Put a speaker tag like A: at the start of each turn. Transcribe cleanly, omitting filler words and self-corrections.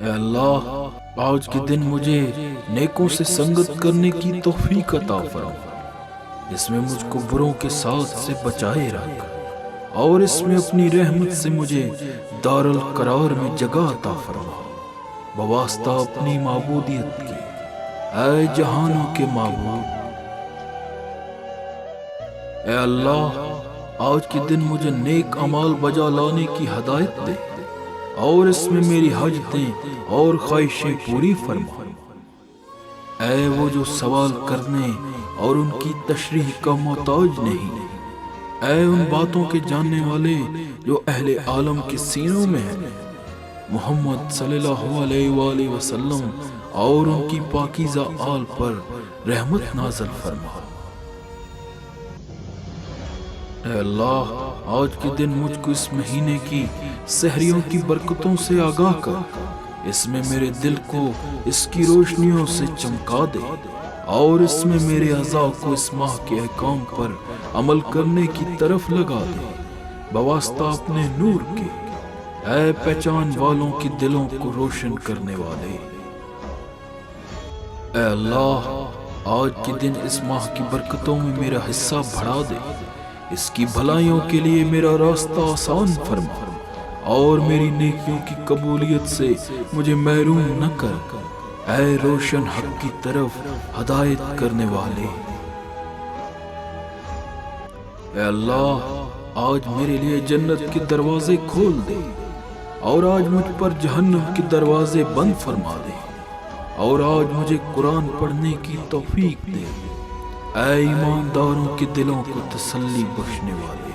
A: اے اللہ، آج کے دن مجھے نیکوں سے سنگت کرنے کی توفیق عطا فرما، اس میں مجھ کو بروں کے ساتھ سے بچائے رکھ، اور اس میں اپنی رحمت سے مجھے دارالقرار میں جگہ عطا فرما، بواسطہ اپنی معبودیت کے، اے جہانوں کے معبود۔ اے اللہ، آج کے دن مجھے نیک اعمال بجا لانے کی ہدایت دے، اور اس میں میری حاجتیں اور خواہشیں پوری فرما۔ اے وہ جو سوال کرنے اور ان کی تشریح کا محتاج نہیں، اے ان باتوں کے جاننے والے جو اہل عالم کے سینوں میں ہیں، محمد صلی اللہ علیہ وآلہ وسلم اور ان کی پاکیزہ آل پر رحمت نازل فرما۔ اے اللہ، آج کے دن مجھ کو اس مہینے کی سحریوں کی برکتوں سے آگاہ کر، اس میں میرے دل کو اس کی روشنیوں سے چمکا دے، اور اس میں میرے اعضاء کو اس ماہ کے احکام پر عمل کرنے کی طرف لگا دے، بواسطہ اپنے نور کے، اے پہچان والوں کے دلوں کو روشن کرنے والے۔ اے اللہ، آج کے دن اس ماہ کی برکتوں میں میرا حصہ بڑھا دے، اس کی بھلائیوں کے لیے میرا راستہ آسان فرما، اور میری نیکیوں کی قبولیت سے مجھے محروم نہ کر، اے روشن حق کی طرف ہدایت کرنے والے۔ اے اللہ، آج میرے لیے جنت کے دروازے کھول دے، اور آج مجھ پر جہنم کے دروازے بند فرما دے، اور آج مجھے قرآن پڑھنے کی توفیق دے، اے ایمانداروں کے دلوں کو تسلی بخشنے والے۔